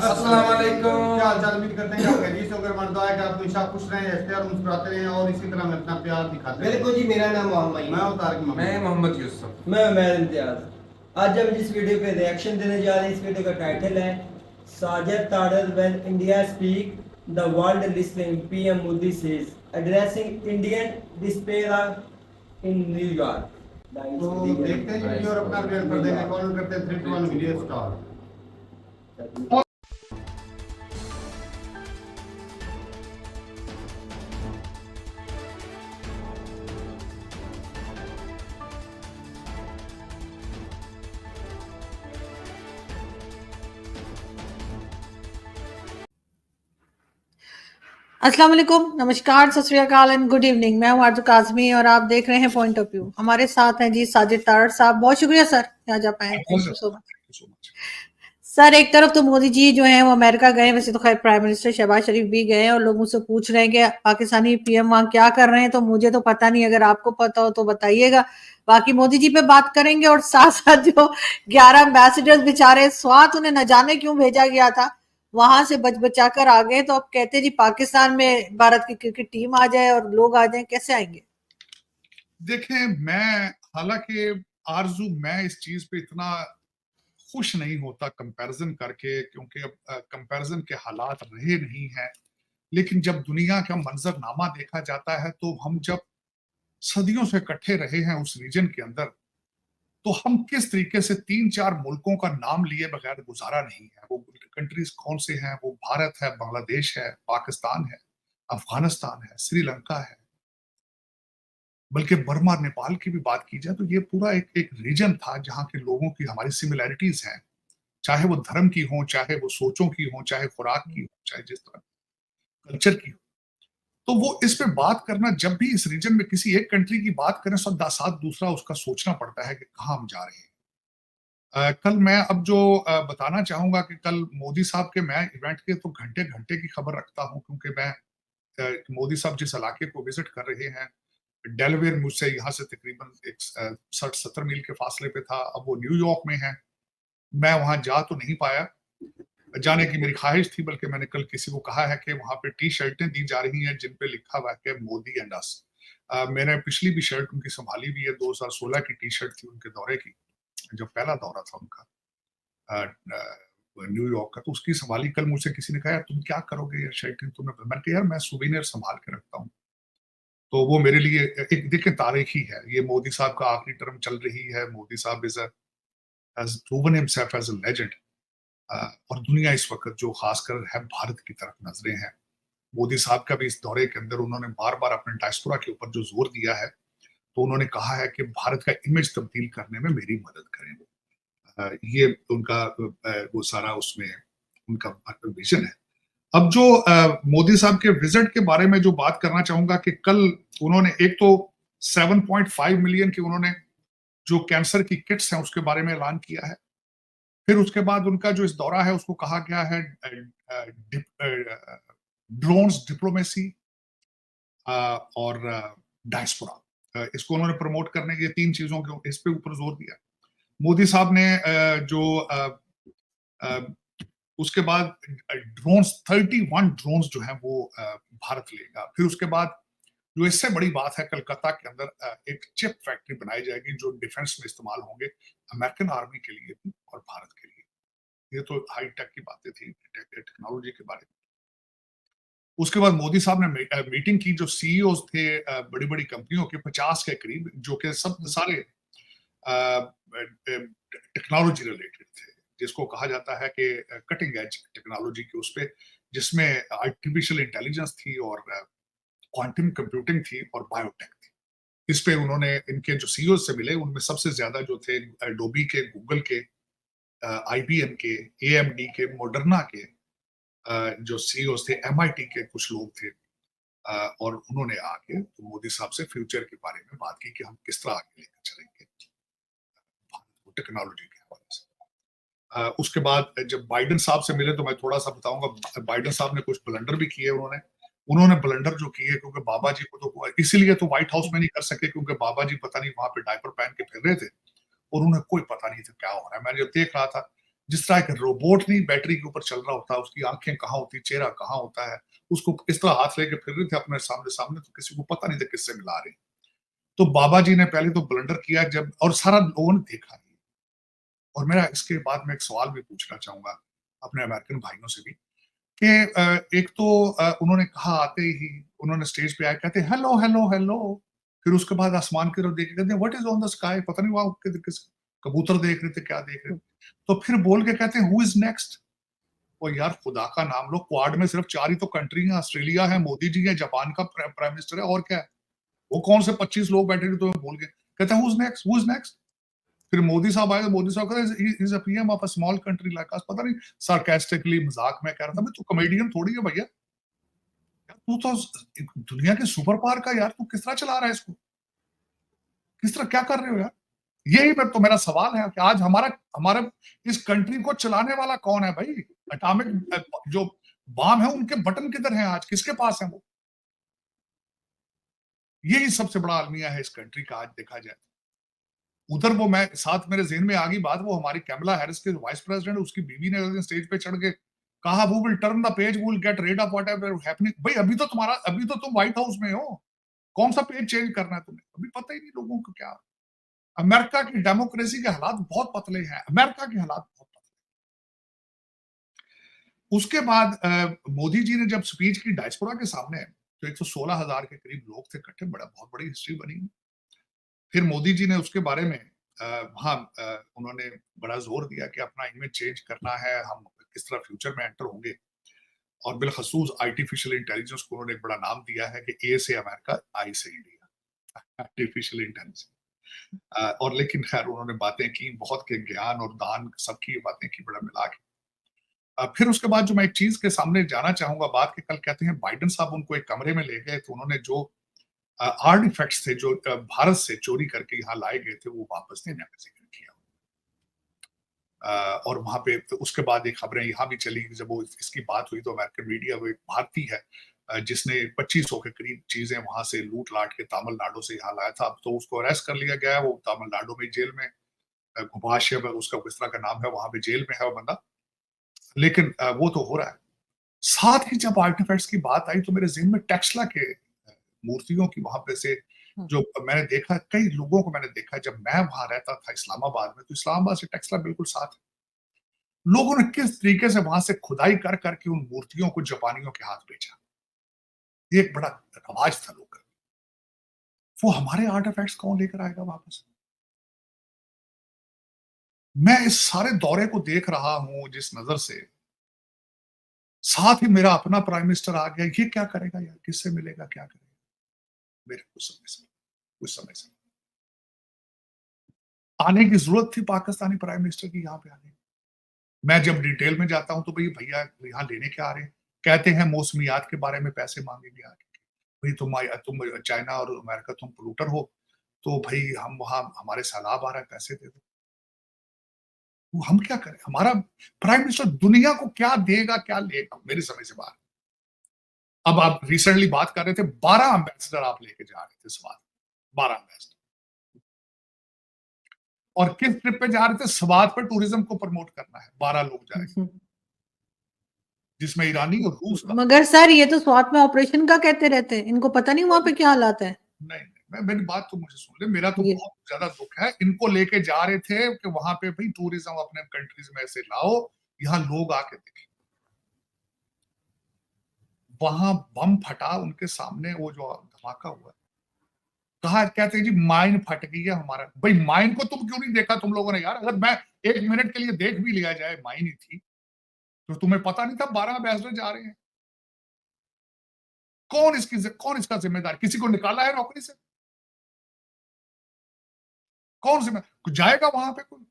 अस्सलाम वालेकुम। क्या हाल चाल? उम्मीद करते हैं कि आप खैरियत से होकर मर्द आए कि आप हमेशा खुश रहें, हंसते और मुस्कुराते रहें और इसी तरह में अपना प्यार दिखाते रहें। बिल्कुल जी, मेरा नाम मोहम्मद मैं हूं तारिक मैं मोहम्मद। मोहम्मद यूसुफ। मैं इम्तियाज। आज हम जिस वीडियो पे रिएक्शन देने जा रहे हैं, इस वीडियो का टाइटल है Sajid Tarar when India speak the world listening, PM Modi says addressing Indian diaspora in New York. तो देखते हैं जी वीडियो और अपना रिएक्ट कर देंगे। कॉल करते हैं 3 2 1 वीडियो स्टार्ट। अस्सलाम वालेकुम, नमस्कार, सत श्री अकाल एंड गुड इवनिंग। मैं हूं आरजू काज़मी और आप देख रहे हैं पॉइंट ऑफ व्यू। हमारे साथ हैं जी साजिद तारड़ साहब। बहुत शुक्रिया सर, आज आप आए। Thank you so much. Sir, एक तरफ तो मोदी जी जो हैं वो अमेरिका गए, वैसे तो खैर प्राइम मिनिस्टर शहबाज शरीफ भी गए और लोग मुझसे पूछ रहे हैं कि पाकिस्तानी पीएम वहां क्या कर रहे हैं। तो मुझे तो पता नहीं, अगर आपको पता हो तो बताइएगा। बाकी मोदी जी पे बात करेंगे और साथ साथ जो 11 एम्बेसडर्स बेचारे स्वात उन्हें न जाने क्यों भेजा गया था, वहां से बचा कर आ गए। तो अब कहते जी पाकिस्तान में भारत की क्रिकेट टीम आ जाए और लोग आ जाए, कैसे आएंगे? देखें, मैं हालांकि आरजू मैं इस चीज पे इतना खुश नहीं होता कंपैरिजन करके, क्योंकि अब कंपैरिजन के हालात रहे नहीं हैं। लेकिन जब दुनिया का मंजरनामा देखा जाता है तो हम जब सदियों से इकट्ठे रहे हैं उस रीजन के अंदर, तो हम किस तरीके से 3-4 मुल्कों का नाम लिए बगैर गुजारा नहीं है। वो कंट्रीज कौन से हैं? वो भारत है, बांग्लादेश है, पाकिस्तान है, अफगानिस्तान है, श्रीलंका है, बल्कि बर्मा नेपाल की भी बात की जाए तो ये पूरा एक रीजन था जहां के लोगों की हमारी सिमिलैरिटीज हैं, चाहे वो धर्म की हो, चाहे वो सोचों की हो, चाहे खुराक की हो, चाहे जिस तरह कल्चर की हो। तो वो इस पे बात करना, जब भी इस रीजन में किसी एक कंट्री की बात करें साथ दूसरा उसका सोचना पड़ता है कि कहाँ हम जा रहे हैं। कल मैं अब जो बताना चाहूंगा कि कल मोदी साहब के मैं इवेंट के तो घंटे घंटे की खबर रखता हूं, क्योंकि मैं मोदी साहब जिस इलाके को विजिट कर रहे हैं, डेलावेयर मुझसे यहाँ से तकरीबन 60-70 मील के फासले पे था। अब वो न्यूयॉर्क में है। मैं वहां जा तो नहीं पाया, जाने की मेरी ख्वाहिश थी, बल्कि मैंने कल किसी को कहा है कि वहां पे टी शर्टें दी जा रही हैं जिन पे लिखा हुआ है मोदी एंड अस। मैंने पिछली भी शर्ट उनकी संभाली भी है, 2016 की टी शर्ट थी उनके दौरे की, जो पहला दौरा था उनका न्यूयॉर्क का, तो उसकी संभाली। कल मुझसे किसी ने कहा तुम क्या करोगे ये शर्ट तुम्हें? मैंने कहा यार मैं सुवेनियर संभाल के रखता हूँ। तो वो मेरे लिए एक देखिए तारीखी है। ये मोदी साहब का आखिरी टर्म चल रही है। मोदी साहब has proven himself as a legend। और दुनिया इस वक्त जो खासकर है भारत की तरफ नजरें हैं। मोदी साहब का भी इस दौरे के अंदर उन्होंने बार बार अपने डायस्पोरा के ऊपर जो जोर दिया है, तो उन्होंने कहा है कि भारत का इमेज तब्दील करने में मेरी मदद करें। ये उनका वो सारा उसमें उनका विजन है। अब जो मोदी साहब के विजिट के बारे में जो बात करना चाहूंगा कि कल उन्होंने एक तो 7.5 मिलियन की उन्होंने जो कैंसर की किट्स हैं उसके बारे में ऐलान किया है। फिर उसके बाद उनका जो इस दौरा है उसको कहा गया है ड्रोन्स डिप्लोमेसी और डायस्पोरा। इसको उन्होंने प्रमोट करने के 3 चीजों के इस पे ऊपर जोर दिया। मोदी साहब ने उसके बाद ड्रोन्स 31 ड्रोन्स जो हैं वो भारत लेगा। फिर उसके बाद जो इससे बड़ी बात है, कलकत्ता के अंदर एक चिप फैक्ट्री बनाई जाएगी जो डिफेंस में इस्तेमाल होंगे, अमेरिकन आर्मी के लिए भी और भारत के लिए। ये तो हाई टेक की बातें थी, टेक्नोलॉजी के बारे में। उसके बाद मोदी साहब ने मीटिंग की जो सीईओ थे बड़ी बड़ी कंपनियों के 50 के करीब, जो कि सब सारे टेक्नोलॉजी रिलेटेड थे, जिसको कहा जाता है कि कटिंग एज टेक्नोलॉजी के उस पे, जिसमें आर्टिफिशियल इंटेलिजेंस थी और क्वांटम कंप्यूटिंग थी और बायोटेक थी। इस पे उन्होंने इनके जो सीईओ से मिले, उनमें सबसे ज्यादा जो थे एडोबी के, गूगल के, आईबीएम के, एएमडी के, मॉडर्ना के जो सीईओ थे, एमआईटी के कुछ लोग थे। और उन्होंने आके तो मोदी साहब से फ्यूचर के बारे में बात की कि हम किस तरह आगे लेकर चलेंगे टेक्नोलॉजी के हवाले से। उसके बाद जब बाइडेन साहब से मिले तो मैं थोड़ा सा बताऊंगा। बाइडेन साहब ने कुछ ब्लंडर भी किए। उन्होंने ब्लंडर जो किए, क्योंकि बाबा जी को तो इसीलिए तो व्हाइट हाउस में नहीं कर सके, क्योंकि बाबा जी पता नहीं वहां पे डायपर पहन के फिर रहे थे और उन्हें कोई पता नहीं था क्या हो रहा है। मैं जब देख रहा था जिस तरह एक रोबोट नहीं बैटरी के ऊपर चल रहा होता है, उसकी आंखें कहाँ होती, चेहरा कहाँ होता है, उसको इस तरह हाथ लेके फिर रहे थे अपने सामने सामने, तो किसी को पता नहीं था किससे मिला रहे। तो बाबा जी ने पहले तो ब्लंडर किया जब, और सारा लोगों ने देखा नहीं। और मेरा इसके बाद में एक सवाल भी पूछना चाहूंगा अपने अमेरिकन भाइयों से भी कि एक तो उन्होंने कहा आते ही उन्होंने स्टेज पे आए कहते हेलो हेलो हेलो, फिर उसके बाद आसमान की तरफ देख के कहते what is on the sky, पता नहीं वहां किस कबूतर देख रहे थे क्या देख रहे थे, तो फिर बोल के कहते हैं हु इज नेक्स्ट। वो यार खुदा का नाम लो, क्वाड में सिर्फ 4 ही तो कंट्री है, ऑस्ट्रेलिया है, मोदी जी है, जापान का प्राइम मिनिस्टर है, और क्या है, वो कौन से 25 लोग बैठे थे तो बोल के कहते हैं who is next, who is next. फिर मोदी साहब आए तो मोदी साहब कहते he is a PM of a small country like us, पता नहीं सार्कास्टिकली मजाक में कह रहा था, मैं तो कॉमेडियन थोड़ी है भैया, तू तो दुनिया के सुपर पावर का यार, तू किस तरह चला रहा है इसको, किस तरह क्या कर रहे हो यार। यही तो मेरा सवाल है कि आज हमारा हमारा इस कंट्री को चलाने वाला कौन है भाई। एटॉमिक जो बम है उनके बटन किधर हैं आज, किसके पास है वो। यही सबसे बड़ा अलमिया है इस कंट्री का आज देखा जाए। उधर वो मैं साथ मेरे जेहन में आ गई बात, वो हमारी कैमला हैरिस के वाइस प्रेसिडेंट, उसकी बीवी ने स्टेज पे चढ़ के कहा वो will turn the page, will get rid of whatever happening. भाई अभी तो तुम व्हाइट हाउस में हो, कौन सा पेज चेंज करना है तुम्हें, अभी पता ही नहीं लोगों को क्या। अमेरिका की डेमोक्रेसी के हालात बहुत पतले हैं, अमेरिका के हालात बहुत पतले। उसके बाद मोदी जी ने जब स्पीच की डायस्पोरा के सामने, तो 116,000 के करीब लोग थे इकट्ठे, बहुत बड़ी हिस्ट्री बनी। फिर मोदी जी ने उसके बारे में वहां उन्होंने बड़ा जोर दिया कि अपना इमेज चेंज करना है, हम किस तरह फ्यूचर में एंटर होंगे, और बिलखसूस आर्टिफिशियल इंटेलिजेंस को उन्होंने एक बड़ा नाम दिया है कि ए से अमेरिका, आई से इंडिया, आर्टिफिशियल इंटेलिजेंस। और लेकिन खैर उन्होंने बातें की बहुत के ज्ञान और दान सबकी बातें की बड़ा मिला के। फिर उसके बाद जो मैं एक चीज के सामने जाना चाहूंगा बात के, कल कहते हैं बाइडेन साहब उनको एक कमरे में ले गए, तो उन्होंने जो आर्टिफैक्ट्स थे जो भारत से चोरी करके यहाँ लाए गए थे वो वापस देने का जिक्र किया। और वहां पे उसके बाद एक खबरें यहाँ भी चली, जब वो इसकी बात हुई तो अमेरिकन मीडिया, वो एक भारतीय है जिसने 2500 के करीब चीजें वहां से लूट लाट के तमिलनाडु से यहाँ लाया था, अब तो उसको अरेस्ट कर लिया गया है, वो तमिलनाडु में जेल में, गुभाष्य उसका किस तरह का नाम है, वहां पे जेल में है वो बंदा। लेकिन वो तो हो रहा है। साथ ही जब आर्टिफैक्ट्स की बात आई तो मेरे जिहन में टेक्सला के मूर्तियों की वहां पे से जो मैंने देखा, कई लोगों को मैंने देखा, जब मैं वहां रहता था इस्लामाबाद में, तो इस्लामाबाद से टेक्सला बिल्कुल साथ है। लोगों ने किस तरीके से वहां से खुदाई कर करके उन मूर्तियों को जापानियों के हाथ बेचा, ये एक बड़ा रवाज था लोग। वो हमारे आर्टिफैक्ट्स कौन लेकर आएगा वापस। मैं इस सारे दौरे को देख रहा हूं जिस नजर से, साथ ही मेरा अपना प्राइम मिनिस्टर आ गया, ये क्या करेगा यार, किससे मिलेगा, क्या करेगा। मेरे कुछ समय से आने की जरूरत थी पाकिस्तानी प्राइम मिनिस्टर की यहाँ पे आने। मैं जब डिटेल में जाता हूं तो भाई भैया यहाँ लेने क्या आ रहे हैं, कहते हैं मौसमियात के बारे में पैसे मांगेंगे आके, भाई तुम चाइना और अमेरिका तुम पोल्यूटर हो, तो भाई हम वहां हमारे सैलाब आ रहा है, पैसे दे दो। हम क्या करें, हमारा प्राइम मिनिस्टर दुनिया को क्या देगा क्या लेगा, मेरी समझ से बाहर। अब आप रिसेंटली बात कर रहे थे 12 एम्बेसडर आप लेके जा रहे थे स्वात, 12 एम्बेसडर, और किस ट्रिप पे जा रहे थे, स्वात पे टूरिज्म को प्रमोट करना है, 12 लोग जा रहे थे, जिसमें ईरानी और रूस। मगर सर ये तो स्वात में ऑपरेशन का कहते रहते हैं, इनको पता नहीं वहां पे क्या हालात है। नहीं मेरी बात तो मुझे सुन ले, मेरा तो बहुत ज्यादा दुख है, इनको लेके जा रहे थे कि वहां पे भाई टूरिज्म अपने कंट्रीज में से लाओ, यहाँ लोग आके देखें। वहां बम फटा उनके सामने, वो जो धमाका हुआ, कहा कहते हैं जी माइन फट गई है हमारा। भाई माइन को तुम क्यों नहीं देखा तुम लोगों ने यार, अगर मैं 1 मिनट के लिए देख भी लिया जाए माइन ही थी, तो तुम्हें पता नहीं था 12 एम्बेसडर जा रहे हैं। कौन इसका जिम्मेदार, किसी को निकाला है नौकरी से, कौन जिम्मेदार जाएगा वहां पे कोई।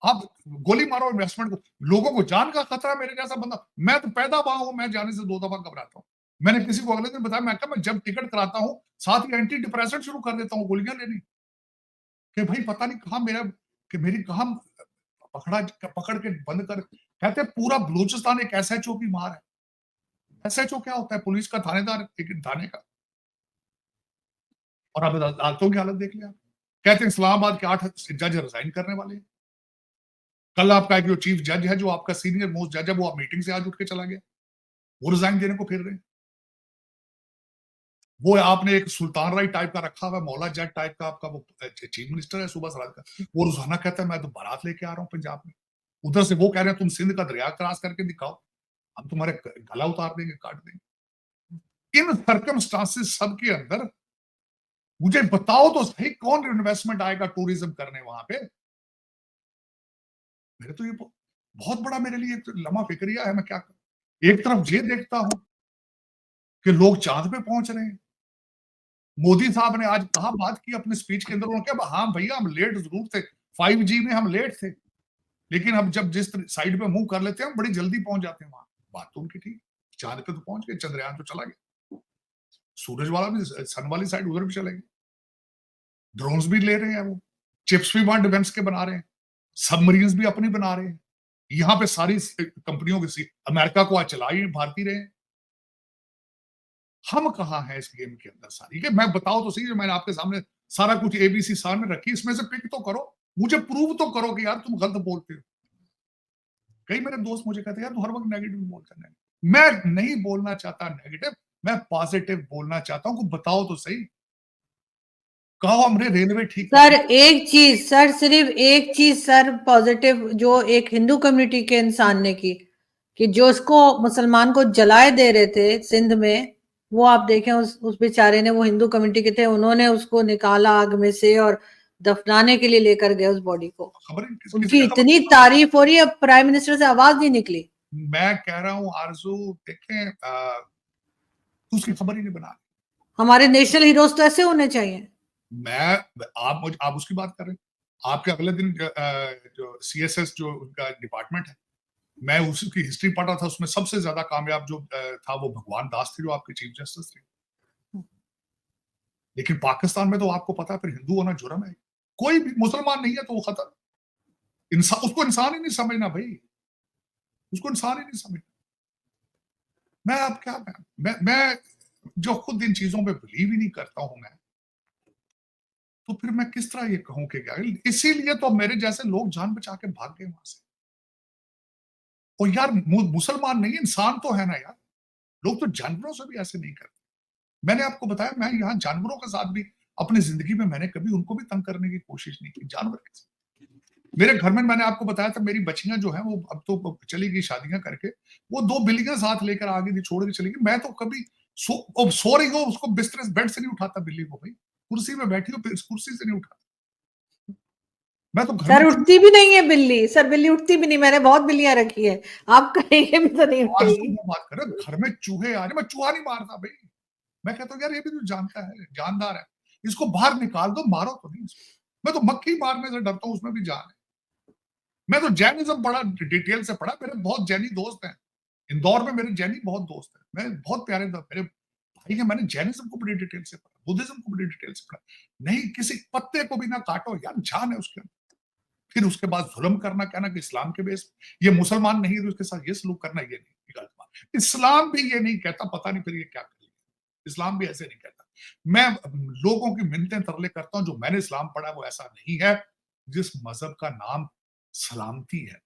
आप गोली मारो इन्वेस्टमेंट को, लोगों को जान का खतरा। मेरे जैसा बंदा, मैं तो पैदा हुआ हूं, मैं जाने से 2 दफा घबराता हूं। मैंने किसी को अगले दिन बताया, मैं जब टिकट कराता हूं साथ ही एंटी डिप्रेसेंट शुरू कर देता हूं, गोलियां लेनी, कि भाई पता नहीं कहां मेरी कहां पकड़ के बंद कर। कहते पूरा बलूचिस्तान एक SHO की मार है। SHO क्या होता है, पुलिस का थानेदार एक थाने का। और अब अदालतों की हालत देख लिया, कहते हैं इस्लामाबाद के 8 जज रिजाइन करने वाले हैं। कल आपका जो चीफ जज है, जो आपका सीनियर मोस्ट जज है, वो आप मीटिंग से आज उठ के चला गया, वो रिजाइन देने को फिर रहे हैं। वो आपने एक सुल्तान राय टाइप का रखा हुआ, मौला जट टाइप का आपका वो चीफ मिनिस्टर है सूबा सराज का, वो रोजाना कहता है मैं तो बारात लेके आ रहा हूँ पंजाब में। उधर से वो कह रहे हैं तुम सिंध का दरिया क्रॉस करके दिखाओ, हम तुम्हारे गला उतार देंगे, काट देंगे। इन सर्कमस्टांसेस सब के अंदर मुझे बताओ तो सही, कौन इन्वेस्टमेंट आएगा टूरिज्म करने वहां पे? मेरे तो ये बहुत बड़ा मेरे लिए एक लम्हा फिक्रिया है। मैं क्या करूं? एक तरफ ये देखता हूं कि लोग चांद पे पहुंच रहे हैं। मोदी साहब ने आज कहा, बात की अपने स्पीच के अंदर, उन्होंने कहा हाँ भैया हम लेट जरूर थे, 5G में हम लेट थे, लेकिन हम जब जिस साइड पे मुंह कर लेते हैं हम बड़ी जल्दी पहुंच जाते हैं वहां। बात तो उनकी ठीक, चांद पे तो पहुंच गए, चंद्रयान तो चला गया, सूरज वाला भी, सन वाली साइड उधर भी चले गए, ड्रोन्स भी ले रहे हैं, वो चिप्स भी वहां डिफेंस के बना रहे हैं, सबमरीन्स भी अपनी बना रहे हैं। यहाँ पे सारी कंपनियों की, अमेरिका को आज चला ही भारतीय रहे हैं। हम कहाँ हैं इस गेम के अंदर सारी के? मैं बताओ तो सही, जो मैंने आपके सामने सारा कुछ ABC सामने रखी, इसमें से पिक तो करो, मुझे प्रूव तो करो कि यार तुम गलत बोलते हो। कई मेरे दोस्त मुझे कहते हैं यार तू हर वक्त नेगेटिव बोलता है। मैं नहीं बोलना चाहता नेगेटिव, मैं पॉजिटिव बोलना चाहता हूँ। बताओ तो सही, कहो हमरे रेलवे ठीक सर एक चीज, सर सिर्फ एक चीज सर पॉजिटिव जो एक हिंदू कम्युनिटी के इंसान ने की, कि जो उसको मुसलमान को जलाए दे रहे थे सिंध में, वो आप देखें उस बेचारे ने, वो हिंदू कम्युनिटी के थे, उन्होंने उसको निकाला आग में से और दफनाने के लिए लेकर गए उस बॉडी को। उनकी इतनी तारीफ हो रही है, प्राइम मिनिस्टर से आवाज नहीं निकली। मैं कह रहा हूँ आरजू, देखें उसकी खबर ही नहीं बना। हमारे नेशनल हीरोज तो ऐसे होने चाहिए। आप उसकी बात कर रहे हैं। आपके अगले दिन जो CSS जो उनका डिपार्टमेंट है, मैं उसकी हिस्ट्री पढ़ रहा था, उसमें सबसे ज्यादा कामयाब जो था वो भगवान दास थे, जो आपके चीफ जस्टिस थे। लेकिन पाकिस्तान में तो आपको पता है फिर हिंदू होना जुर्म है, कोई भी मुसलमान नहीं है तो वो खतर, इंसान, उसको इंसान ही नहीं समझना भाई, उसको इंसान ही नहीं समझना। मैं अब क्या, मैं जो खुद इन चीजों पे बिलीव ही नहीं करता हूं मैं, तो फिर मैं किस तरह ये कहूं कि क्या? इसीलिए तो मेरे जैसे लोग जान बचा के भाग गए वहां से। और यार मुसलमान नहीं, इंसान तो है ना यार, लोग तो जानवरों से भी ऐसे नहीं करते। मैंने आपको बताया, मैं यहाँ जानवरों के साथ भी अपनी जिंदगी में मैंने कभी उनको भी तंग करने की कोशिश नहीं की, जानवर के साथ। मेरे घर में मैंने आपको बताया था, मेरी बच्चियां जो है वो अब तो चली गई शादियां करके, वो 2 बिल्लियां साथ लेकर आ गई थी, छोड़ के चली गई। मैं तो कभी सो रही हो उसको बिस्तर बेड से नहीं उठाता बिल्ली को, भाई कुर्सी में बैठी हो, कुर्सी से नहीं उठाता। मैं तो सर उठती भी नहीं है बिल्ली, सर बिल्ली उठती भी नहीं, मैंने बहुत बिल्लियां रखी है, आप कहेंगे भी तो नहीं उठेगी। बात कर, घर में चूहे आ रहे, मैं चूहा नहीं मारता भाई, मैं कहता हूँ यार ये भी तो जानता है, जानदार है, इसको बाहर निकाल दो, मारो तो नहीं इसको। मैं तो मक्खी मारने से डरता हूँ, उसमें भी जान है। मैं तो जैनिज्म बड़ा डिटेल से पढ़ा, मेरे बहुत जैनी दोस्त हैं, इंदौर में मेरे जैनी बहुत दोस्त हैं, मैं बहुत प्यारे मेरे भाई हैं, मैंने जैनिज्म को बड़ी डिटेल से पढ़ा, बुद्धिज्म को बड़ी डिटेल से पढ़ा। नहीं, किसी पत्ते को भी ना काटो यार, जान है उसके अंदर। फिर उसके बाद जुल्म करना, कहना कि इस्लाम के बेस, ये मुसलमान नहीं है उसके साथ ये सलूक करना, ये नहीं, गलत बात। इस्लाम भी ये नहीं कहता, पता नहीं फिर ये क्या करेगा, इस्लाम भी ऐसे नहीं कहता। मैं लोगों की मिन्नतें तरले करता हूं, जो मैंने इस्लाम पढ़ा वो ऐसा नहीं है, जिस मजहब का नाम सलामती है,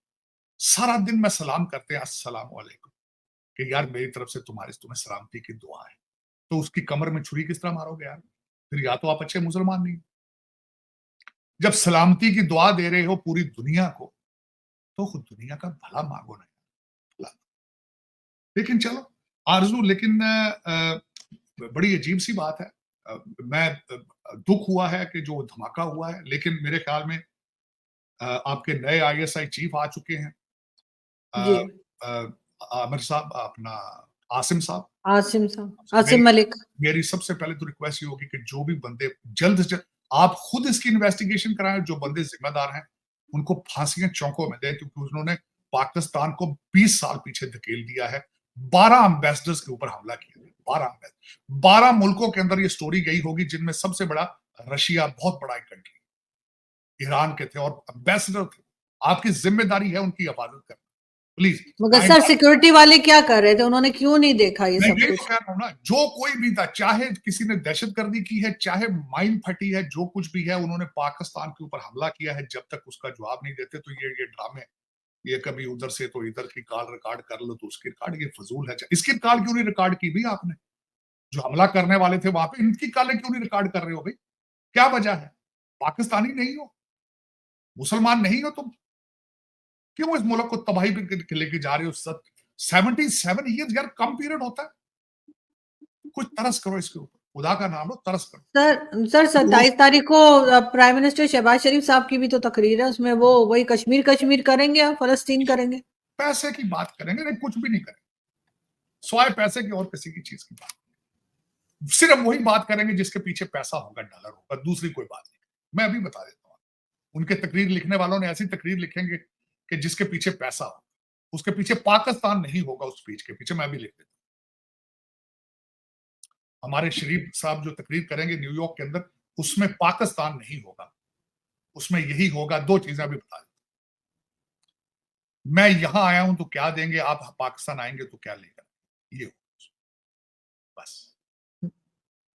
सारा दिन मैं सलाम करते हैं अस्सलाम वालेकुम, कि यार मेरी तरफ से तुम्हें सलामती की दुआ है, तो उसकी कमर में छुरी किस तरह मारोगे यार? फिर या तो आप अच्छे मुसलमान नहीं। जब सलामती की दुआ दे रहे हो पूरी दुनिया को, तो खुद दुनिया का भला मांगो ना। लेकिन चलो आरजू, लेकिन बड़ी अजीब सी बात है, मैं दुख हुआ है कि जो धमाका हुआ है, लेकिन मेरे ख्याल में आपके नए ISI चीफ आ चुके हैं, आमिर साहब, अपना आसिम मलिक। मेरी सबसे पहले तो रिक्वेस्ट ये होगी कि जो भी बंदे जल्द से जल्द आप खुद इसकी इन्वेस्टिगेशन कराएं, जो बंदे जिम्मेदार हैं उनको फांसियां चौकों में दें, क्योंकि उन्होंने पाकिस्तान को 20 साल पीछे धकेल दिया है। 12 एम्बेसडर्स के ऊपर हमला किया, 12 मुल्कों के अंदर ये स्टोरी गई होगी, जिनमें सबसे बड़ा रशिया, बहुत बड़ा एक कंट्री, ईरान के थे और एम्बेसडर थे। आपकी जिम्मेदारी है उनकी हिफाजत करना, प्लीज। मगर सर सिक्योरिटी वाले क्या कर रहे थे, उन्होंने क्यों नहीं देखा ये सब कुछ? तो ना, जो कोई भी था, चाहे किसी ने दहशतगर्दी की है, चाहे माइन फटी है, जो कुछ भी है, उन्होंने पाकिस्तान के ऊपर हमला किया है। जब तक उसका जवाब नहीं देते तो ये ड्रामे ये कभी उधर से तो इधर की कॉल रिकॉर्ड कर लो तो उसकी रिकॉर्ड, ये फजूल है। इसकी कॉल क्यों नहीं रिकॉर्ड की भी आपने? जो हमला करने वाले थे वहां पे, इनकी कॉलें क्यों नहीं रिकॉर्ड कर रहे हो भाई? क्या वजह है? पाकिस्तानी नहीं हो, मुसलमान नहीं हो तुम, क्यों इस मुल्क को तबाही पे लेके जा रहे हो? 77 ईयर्स यार, कम पीरियड होता है। कुछ तरस करो इसके ऊपर, खुदा का नाम लो, तरस करो। सर 27 तारीख को प्राइम मिनिस्टर शहबाज शरीफ साहब की भी तो तकरीर है, उसमें वो वही कश्मीर करेंगे और फलस्तीन करेंगे। पैसे की बात करेंगे, नहीं कुछ भी नहीं करेंगे, स्वाय पैसे की और किसी की चीज की बात, सिर्फ वही बात करेंगे जिसके पीछे पैसा होगा, डॉलर होगा, दूसरी कोई बात नहीं। मैं अभी बता देता हूँ, उनके तकरीर लिखने वालों ने ऐसी तकरीर लिखेंगे कि जिसके पीछे पैसा हो, उसके पीछे पाकिस्तान नहीं होगा, उस स्पीच के पीछे। मैं भी लिख देता हूँ, हमारे शरीफ साहब जो तकरीर करेंगे न्यूयॉर्क के अंदर, उसमें पाकिस्तान नहीं होगा, उसमें यही होगा। दो चीजें अभी बता देता हूं, मैं यहां आया हूं तो क्या देंगे, आप पाकिस्तान आएंगे तो क्या लेकर, ये बस।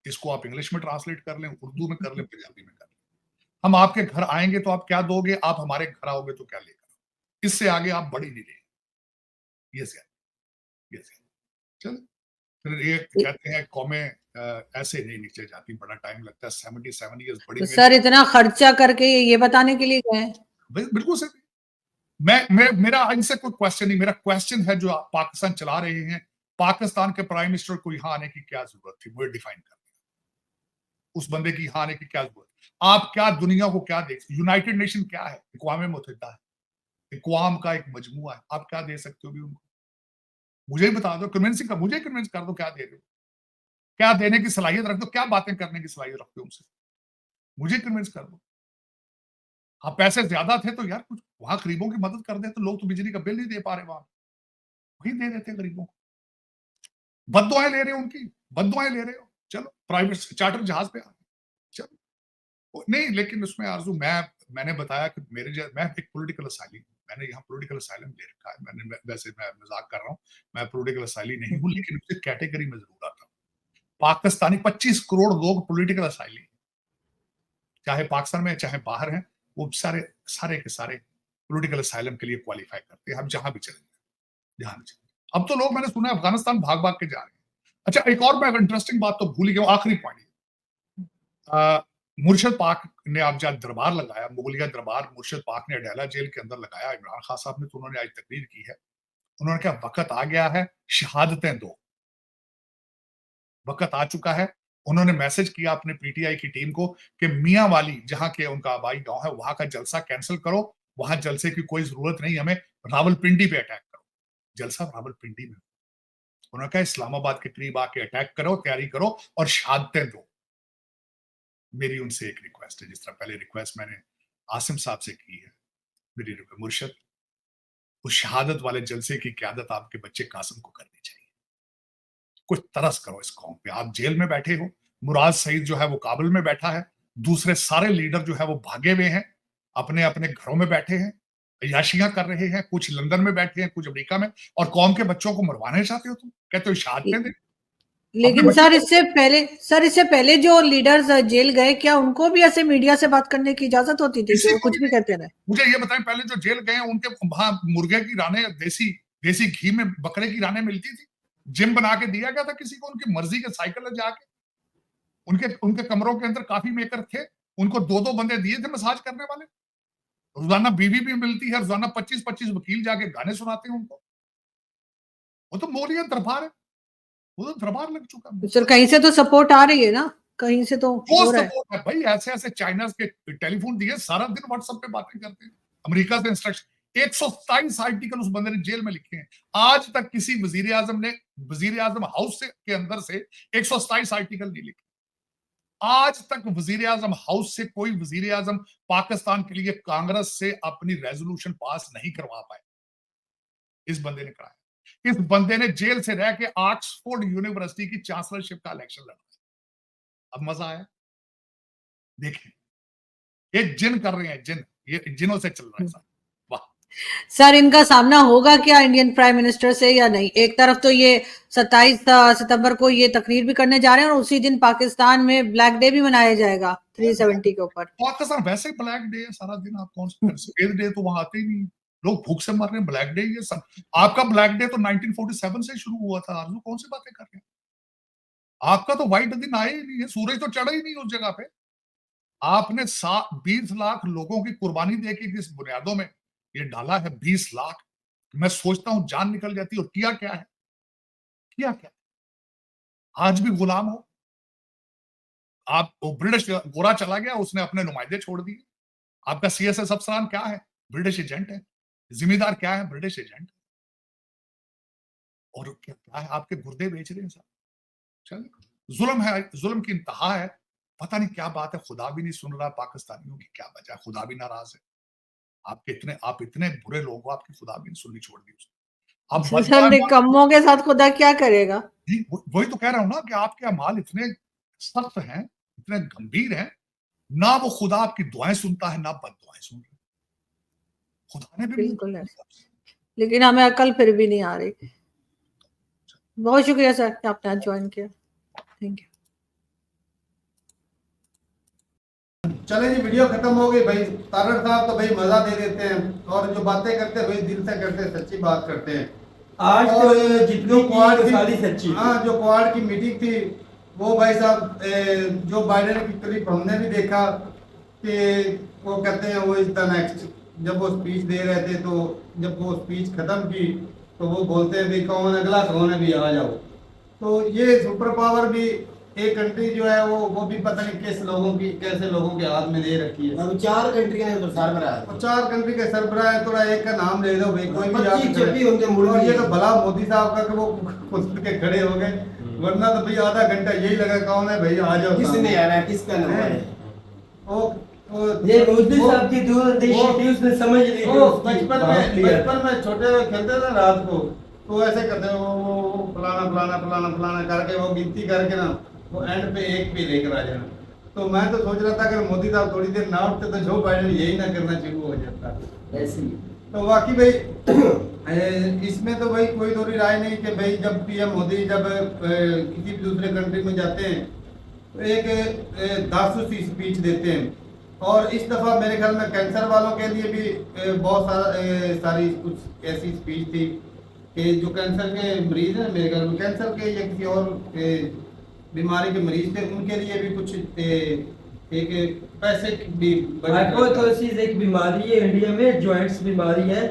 इसको आप इंग्लिश में ट्रांसलेट कर लें, उर्दू में कर लें, पंजाबी में कर लें। हम आपके घर आएंगे तो आप क्या दोगे, आप हमारे घर आओगे तो क्या लेकर, इससे आगे आप बढ़ ही नहीं रहे। ये चलो, फिर ये कहते हैं कौमें ऐसे नहीं नीचे जाती, बड़ा टाइम लगता है। 77 ईयर्स बड़ी। तो सर इतना खर्चा करके ये बताने के लिए गए? बिल्कुल सर, मेरा इनसे कोई क्वेश्चन नहीं, मेरा क्वेश्चन है जो पाकिस्तान चला रहे हैं, पाकिस्तान के प्राइम मिनिस्टर को यहाँ आने की क्या जरूरत थी, मुझे डिफाइन कर, उस बंदे की यहाँ आने की क्या जरूरत? आप क्या दुनिया को क्या दे, यूनाइटेड नेशन क्या है, इक़वाम मुत्तहिदा है, इक़वाम का एक मजमूआ है, आप क्या दे सकते हो भी उनको? मुझे ही बता दो, कन्विंसिंग का, मुझे कन्विंस कर दो, क्या दे रहे हो, क्या देने की सलाहियत रख दो, क्या बातें करने की सलाहियत रखते हो उनसे, मुझे कन्विंस कर दो। हाँ, पैसे ज्यादा थे तो यार कुछ वहां गरीबों की मदद कर दे, तो लोग तो बिजली का बिल नहीं दे पा रहे, वहां वही दे देते गरीबों को। बद्दुआएं ले रहे हो उनकी, बद्दुआएं ले रहे हो, चलो प्राइवेट चार्टर जहाज पे आ, चलो नहीं। लेकिन उसमें आरजू, मैंने बताया कि मैं एक पॉलिटिकल असाइली, मैंने यहाँ पॉलिटिकल असाइलम ले रखा है। मैंने वैसे, मैं मजाक कर रहा हूँ, मैं पॉलिटिकल असाइली नहीं हूँ, लेकिन उस कैटेगरी में जरूर आता हूँ। पाकिस्तानी 25 करोड़ लोग पॉलिटिकल असाइली, चाहे पाकिस्तान में चाहे बाहर हैं, वो सारे के सारे पॉलिटिकल असाइलम के लिए क्वालिफाई करते हैं। हम जहां भी चलेंगे, जहां भी चलेंगे। अब तो लोग, मैंने सुना है अफगानिस्तान भाग भाग के जा रहे हैं। अच्छा, एक और मैं इंटरेस्टिंग बात तो भूल ही गया, आखिरी पॉइंट, मुर्शद पाक ने अब जब दरबार लगाया, मुगलिया दरबार मुर्शद पाक ने अडयाला जेल के अंदर लगाया, इमरान खान साहब ने, तो उन्होंने आज तकरीर की है, उन्होंने कहा वक्त आ गया है, शहादतें दो, वक्त आ चुका है। उन्होंने मैसेज किया अपने पीटीआई की टीम को कि मियां वाली, जहां के उनका आबाई गांव है, वहां का जलसा कैंसिल करो, वहां जलसे की कोई जरूरत नहीं, हमें रावलपिंडी पे अटैक करो, जलसा रावलपिंडी में। उन्होंने कहा इस्लामाबाद के करीब आके अटैक करो, तैयारी करो और शहादतें दो। मेरी उनसे एक रिक्वेस्ट है, जिस तरह पहले रिक्वेस्ट मैंने आसिम साहब से की है, मेरी मुर्शद, उस शहादत वाले जलसे की क़यादत आपके बच्चे कासिम को करनी चाहिए। कुछ तरस करो इस कौम पे। आप जेल में बैठे हो, मुराद सईद जो है वो काबुल में बैठा है, दूसरे सारे लीडर जो है वो भागे हुए हैं, अपने अपने घरों में बैठे हैं, अय्याशियां कर रहे हैं, कुछ लंदन में बैठे हैं, कुछ अमेरिका में, और कौम के बच्चों को मरवाना चाहते हो तुम, कहते हो शहादतें दे। लेकिन सर इससे पहले जो लीडर्स जेल गए, क्या उनको भी ऐसे मीडिया से बात करने की इजाजत होती थी कि वो कुछ भी कहते रहे? मुझे ये बताएं, पहले जो जेल गए उनके वहां मुर्गे की रानें, देसी घी में बकरे की रानें मिलती थी, जिम बना के दिया गया था किसी को, उनकी मर्जी के साइकिल जाके, उनके कमरों के अंदर काफी मेकर थे, उनको 2-2 बंदे दिए थे मसाज करने वाले, रोजाना बीवी भी मिलती है, रोजाना 25-25 वकील जाके गाने सुनाते हैं उनको। वो तो मोलिया दरबार है, वो तो दरबार लग चुका है। सर कहीं से तो सपोर्ट आ रही है ना, कहीं से तो हो रहा है भाई। ऐसे चाइना के टेलीफोन दिए, सारा दिन व्हाट्सएप पे बातें करते हैं, अमेरिका से इंस्ट्रक्शन। 127 आर्टिकल उस बंदे ने जेल में लिखे हैं। आज तक किसी वजीर आजम हाउस के अंदर से 127 आर्टिकल नहीं लिखे। आज तक वजीर आजम हाउस से कोई वजीर आजम पाकिस्तान के लिए कांग्रेस से अपनी रेजोल्यूशन पास नहीं करवा पाए, इस बंदे ने कराया। इस बंदे ने जेल से रह के ऑक्सफोर्ड यूनिवर्सिटी की चांसलरशिप का इलेक्शन लड़ा। अब मजा आया, देखें, ये जिन कर रहे हैं, जिन, ये जिनों से चल रहा है। सर इनका सामना होगा क्या इंडियन प्राइम मिनिस्टर से या नहीं? एक तरफ तो ये 27 सितंबर को ये तकरीर भी करने जा रहे हैं और उसी दिन पाकिस्तान में ब्लैक डे भी मनाया जाएगा 370 के ऊपर। पाकिस्तान वैसे ब्लैक डे है सारा दिन, आप कौन सा सफेद डे तो वहां आते ही नहीं, लोग भूख से मर रहे हैं, ब्लैक डे ये सब। आपका ब्लैक डे तो 1947 से शुरू हुआ था आरजू, कौन सी बातें कर रहे हैं? आपका तो व्हाइट दिन आए ही नहीं है, सूरज तो चढ़ा ही नहीं उस जगह पे। आपने 20 लाख लोगों की कुर्बानी देके किस बुनियादों में ये डाला है? 20 लाख, मैं सोचता हूं जान निकल जाती। और किया क्या है? किया क्या? आज भी गुलाम हो आप। ब्रिटिश गोरा चला गया, उसने अपने नुमाइंदे छोड़ दिए। आपका CSS अफसरान क्या है? ब्रिटिश एजेंट है। जिम्मेदार क्या है? British agent. और क्या है? आपके गुर्दे बेच रहे हैं साहब। चलिए, जुल्म है, जुल्म की इंतहा है। पता नहीं क्या बात है, खुदा भी नहीं सुन रहा पाकिस्तानियों की, क्या वजह है? खुदा भी नाराज है। आप इतने बुरे लोग हो, आपकी खुदा भी नहीं सुननी छोड़ दी उसने। अब सर निकम्मों के साथ खुदा क्या करेगा? वही तो कह रहा हूं ना कि आपके अमाल इतने सख्त हैं, इतने गंभीर हैं, ना वो खुदा आपकी दुआएं सुनता है, ना बद दुआएं सुन रहे। खुदा ने भी बिल्कुल है, लेकिन हमें अकल फिर भी नहीं आ रही। बहुत शुक्रिया सर कि आपने आज ज्वाइन किया। Thank you. चले जी, वीडियो खत्म हो गई भाई। तारड़ साहब तो भाई मजा दे देते हैं, और जो बातें करते हैं भाई दिल से करते हैं, सच्ची बात करते हैं। आज और तो जितनी क्वाड की सारी सच्ची। हाँ, जो क्वाड की मीटिंग थी वो भाई साहब जो बाइडेन की क्लिप हमने भी देखा कि वो कहते हैं वो इज द नेक्स्ट। जब वो स्पीच दे रहे थे तो जब वो स्पीच खत्म की तो वो बोलते हैं भाई कौन अगला, कौन है भी आ जाओ। तो ये सुपर पावर भी एक कंट्री जो है वो भी पता नहीं किस लोगों की, कैसे लोगों के हाथ में दे रखी है। अब 4 कंट्री है उधर सरबराह है। और 4 कंट्री के सरबराह है, थोड़ा एक का नाम ले दो भाई, कोई भी याद 25-26 उनके मुल्क और ये ही तो है। भला मोदी साहब का कि वो खुद के खड़े हो गए, वरना तो भाई आधा घंटा यही लगा कौन है भाई आ जाओ। किसने आना है, किसका नंबर है? ये मोदी साहब की दूरदर्शी थी, उसने समझ ली थी वो उसकी बचपन बात clear। में छोटे हुए खेलते थे रात को, तो ऐसे करते वो फलाना फलाना फलाना फलाना करके वो गिनती करके ना वो एंड पे एक पे लेकर आ जाना। तो मैं तो सोच रहा था अगर मोदी साहब थोड़ी देर ना उठते तो जो बाइडेन यही ना करना शुरू हो जाता। ऐसे ही। तो वाकई भाई इसमें तो भाई कोई दोहरी राय नहीं कि भाई जब PM मोदी जब किसी भी दूसरे कंट्री में जाते हैं तो एक दासू सी स्पीच देते हैं। और इस दफा मेरे ख्याल में कैंसर वालों के लिए भी बहुत सारी कुछ ऐसी स्पीच थी कि जो कैंसर के मरीज हैं, मेरे ख्याल में कैंसर के या किसी और बीमारी के मरीज थे, उनके लिए भी कुछ एक पैसे की भी हाइपोथेसिस एक बीमारी है इंडिया में, जॉइंट्स बीमारी है।